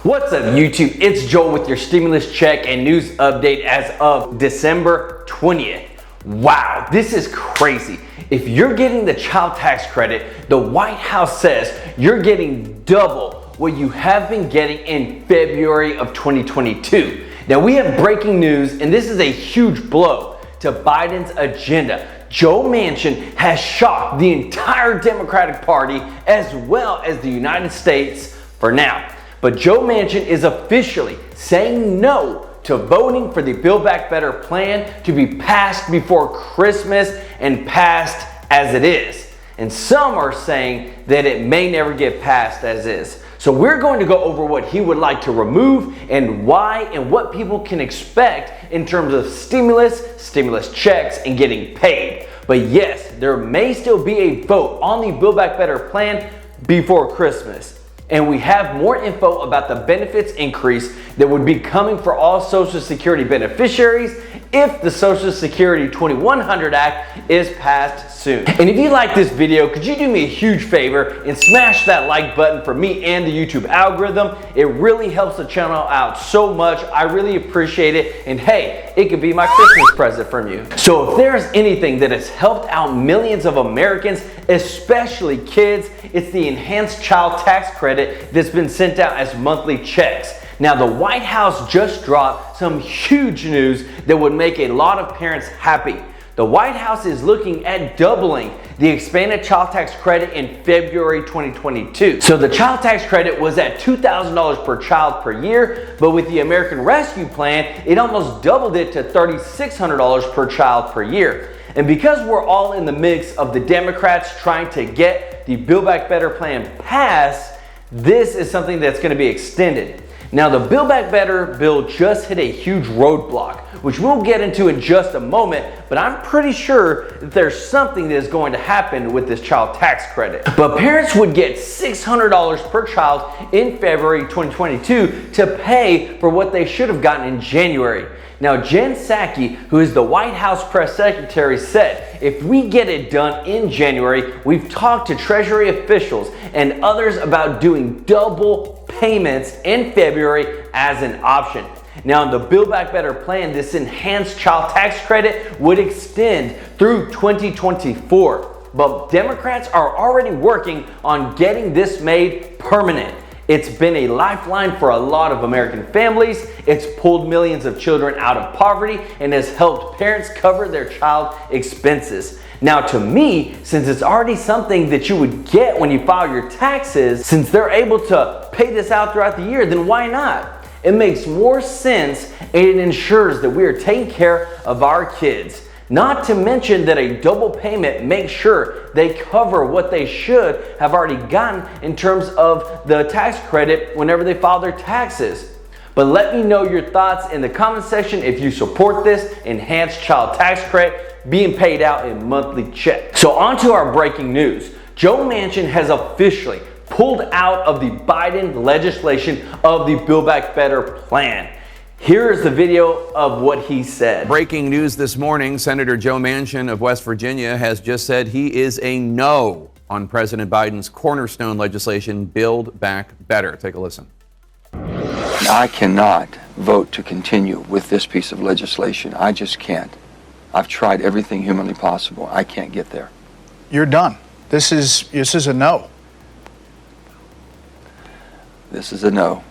What's up, YouTube? It's Joel with your stimulus check and news update as of December 20th. Wow, this is crazy. If you're getting the child tax credit, the White House says you're getting double what you have been getting in February of 2022. Now we have breaking news, and this is a huge blow to Biden's agenda. Joe Manchin has shocked the entire Democratic Party as well as the United States for now. But Joe Manchin is officially saying no to voting for the Build Back Better plan to be passed before Christmas and passed as it is. And some are saying that it may never get passed as is. So we're going to go over what he would like to remove and why, and what people can expect in terms of stimulus checks, and getting paid. But yes, there may still be a vote on the Build Back Better plan before Christmas. And we have more info about the benefits increase that would be coming for all Social Security beneficiaries if the Social Security 2100 Act is passed soon. And if you like this video, could you do me a huge favor and smash that like button for me and the YouTube algorithm? It really helps the channel out so much. I really appreciate it. And hey, it could be my Christmas present from you. So if there's anything that has helped out millions of Americans, especially kids, it's the enhanced child tax credit that's been sent out as monthly checks. Now, the White House just dropped some huge news that would make a lot of parents happy. The White House is looking at doubling the expanded child tax credit in February 2022. So the child tax credit was at $2,000 per child per year, but with the American Rescue Plan, it almost doubled it to $3,600 per child per year. And because we're all in the mix of the Democrats trying to get the Build Back Better plan passed, this is something that's going to be extended. Now, the Build Back Better bill just hit a huge roadblock, which we'll get into in just a moment, but I'm pretty sure that there's something that is going to happen with this child tax credit. But parents would get $600 per child in February 2022 to pay for what they should have gotten in January. Now, Jen Psaki, who is the White House press secretary, said, if we get it done in January, we've talked to Treasury officials and others about doing double payments in February as an option. Now, in the Build Back Better plan, this enhanced child tax credit would extend through 2024. But Democrats are already working on getting this made permanent. It's been a lifeline for a lot of American families. It's pulled millions of children out of poverty and has helped parents cover their child expenses. Now, to me, since it's already something that you would get when you file your taxes, since they're able to pay this out throughout the year, then why not? It makes more sense, and it ensures that we are taking care of our kids. Not to mention that a double payment makes sure they cover what they should have already gotten in terms of the tax credit whenever they file their taxes. But let me know your thoughts in the comment section if you support this enhanced child tax credit being paid out in monthly checks. So on to our breaking news. Joe Manchin has officially pulled out of the Biden legislation of the Build Back Better plan. Here is the video of what he said. Breaking news this morning, Senator Joe Manchin of West Virginia has just said he is a no on President Biden's cornerstone legislation, Build Back Better. Take a listen. I cannot vote to continue with this piece of legislation. I just can't. I've tried everything humanly possible. I can't get there. You're done. This is a no. This is a no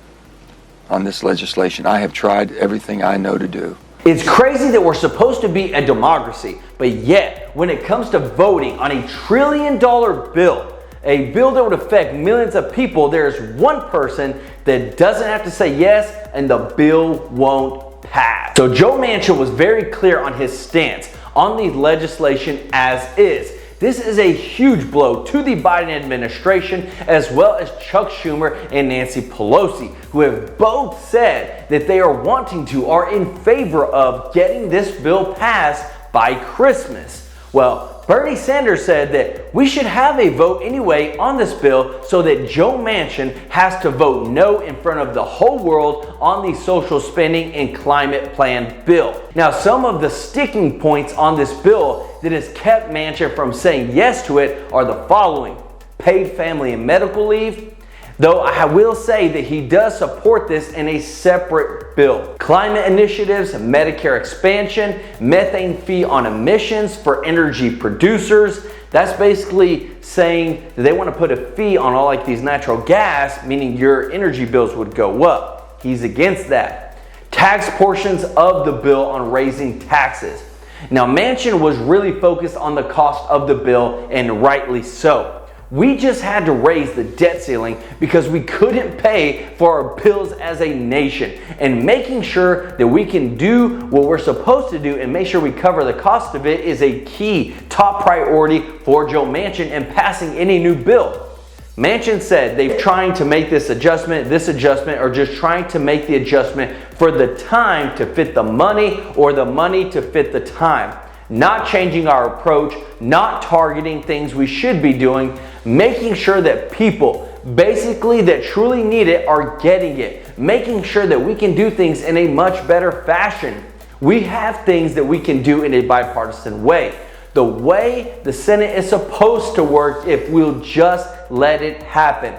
on this legislation. I have tried everything I know to do. It's crazy that we're supposed to be a democracy, but yet when it comes to voting on $1 trillion bill, a bill that would affect millions of people, there's one person that doesn't have to say yes, and the bill won't pass. So Joe Manchin was very clear on his stance on the legislation as is. This is a huge blow to the Biden administration, as well as Chuck Schumer and Nancy Pelosi, who have both said that they are wanting to, are in favor of getting this bill passed by Christmas. Well, Bernie Sanders said that we should have a vote anyway on this bill so that Joe Manchin has to vote no in front of the whole world on the social spending and climate plan bill. Now, some of the sticking points on this bill that has kept Manchin from saying yes to it are the following: paid family and medical leave, Though I will say that he does support this in a separate bill. Climate initiatives, Medicare expansion, methane fee on emissions for energy producers. That's basically saying that they want to put a fee on all like these natural gas, meaning your energy bills would go up. He's against that. Tax portions of the bill on raising taxes. Now, Manchin was really focused on the cost of the bill, and rightly so. We just had to raise the debt ceiling because we couldn't pay for our bills as a nation. And making sure that we can do what we're supposed to do and make sure we cover the cost of it is a key top priority for Joe Manchin in passing any new bill. Manchin said they're trying to make this adjustment, or just trying to make the adjustment for the time to fit the money or the money to fit the time. Not changing our approach, not targeting things we should be doing, making sure that people basically that truly need it are getting it, making sure that we can do things in a much better fashion. We have things that we can do in a bipartisan way. The way the Senate is supposed to work if we'll just let it happen.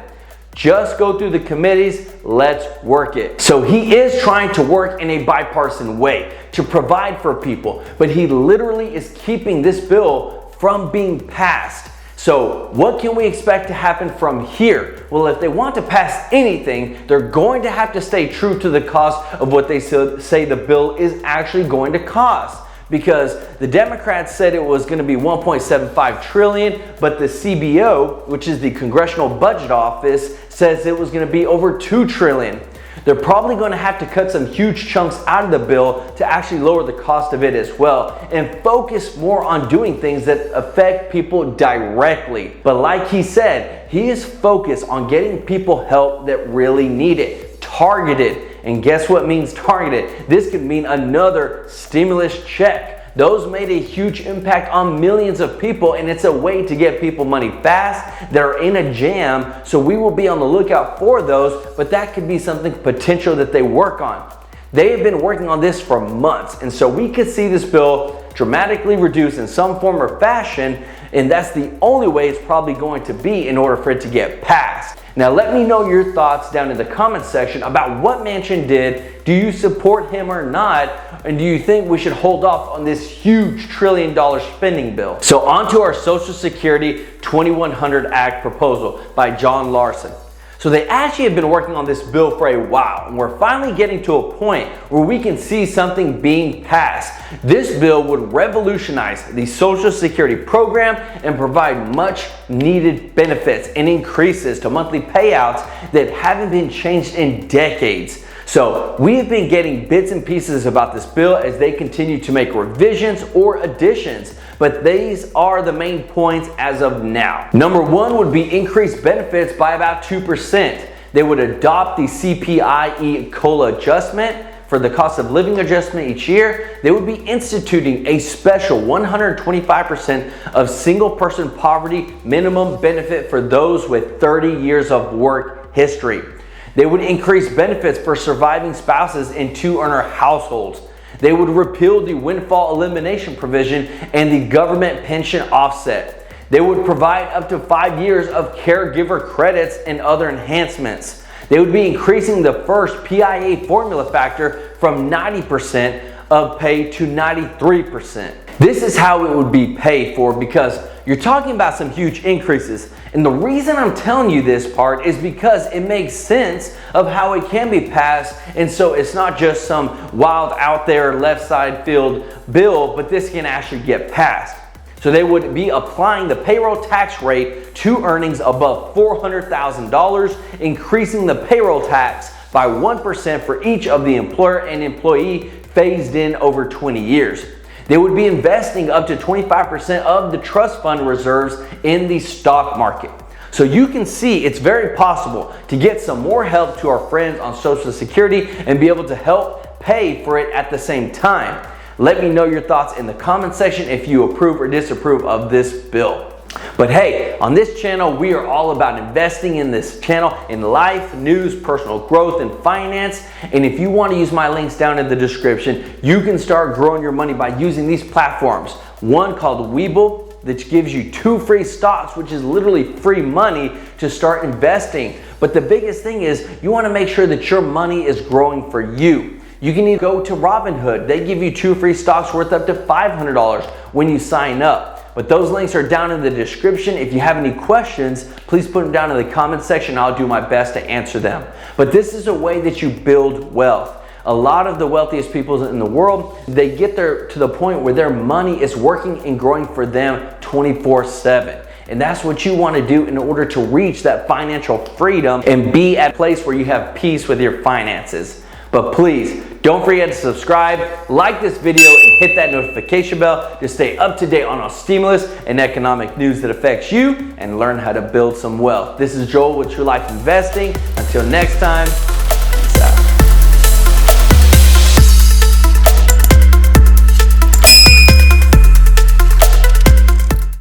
Just go through the committees, let's work it. So he is trying to work in a bipartisan way to provide for people, but he literally is keeping this bill from being passed. So what can we expect to happen from here? Well, if they want to pass anything, they're going to have to stay true to the cost of what they say the bill is actually going to cost. Because the Democrats said it was going to be $1.75 trillion, but the CBO, which is the Congressional Budget Office, says it was going to be over $2 trillion. They're probably going to have to cut some huge chunks out of the bill to actually lower the cost of it as well and focus more on doing things that affect people directly. But like he said, he is focused on getting people help that really need it, targeted. And guess what means targeted? This could mean another stimulus check. Those made a huge impact on millions of people, and it's a way to get people money fast. They're in a jam, so we will be on the lookout for those, but that could be something potential that they work on. They have been working on this for months, and so we could see this bill dramatically reduced in some form or fashion, and that's the only way it's probably going to be in order for it to get passed. Now let me know your thoughts down in the comment section about what Manchin did. Do you support him or not? And do you think we should hold off on this huge $1 trillion spending bill? So on to our Social Security 2100 Act proposal by John Larson. So they actually have been working on this bill for a while, and we're finally getting to a point where we can see something being passed. This bill would revolutionize the Social Security program and provide much needed benefits and increases to monthly payouts that haven't been changed in decades. So we have been getting bits and pieces about this bill as they continue to make revisions or additions, but these are the main points as of now. Number one would be increased benefits by about 2%. They would adopt the CPI COLA adjustment for the cost of living adjustment each year. They would be instituting a special 125% of single person poverty minimum benefit for those with 30 years of work history. They would increase benefits for surviving spouses in two-earner households. They would repeal the windfall elimination provision and the government pension offset. They would provide up to 5 years of caregiver credits and other enhancements. They would be increasing the first PIA formula factor from 90% of pay to 93%. This is how it would be paid for, because you're talking about some huge increases. And the reason I'm telling you this part is because it makes sense of how it can be passed. And so it's not just some wild out there left side field bill, but this can actually get passed. So they would be applying the payroll tax rate to earnings above $400,000, increasing the payroll tax by 1% for each of the employer and employee phased in over 20 years. They would be investing up to 25% of the trust fund reserves in the stock market. So you can see it's very possible to get some more help to our friends on Social Security and be able to help pay for it at the same time. Let me know your thoughts in the comment section if you approve or disapprove of this bill. But hey, on this channel, we are all about investing in this channel in life, news, personal growth, and finance. And if you want to use my links down in the description, you can start growing your money by using these platforms. One called Webull, that gives you 2 free stocks, which is literally free money to start investing. But the biggest thing is you want to make sure that your money is growing for you. You can even go to Robinhood. They give you 2 free stocks worth up to $500 when you sign up. But those links are down in the description. If you have any questions, please put them down in the comment section. I'll do my best to answer them. But this is a way that you build wealth. A lot of the wealthiest people in the world, they get there to the point where their money is working and growing for them 24/7. And that's what you want to do in order to reach that financial freedom and be at a place where you have peace with your finances. But please, don't forget to subscribe, like this video, and hit that notification bell to stay up to date on all stimulus and economic news that affects you and learn how to build some wealth. This is Joel with True Life Investing. Until next time,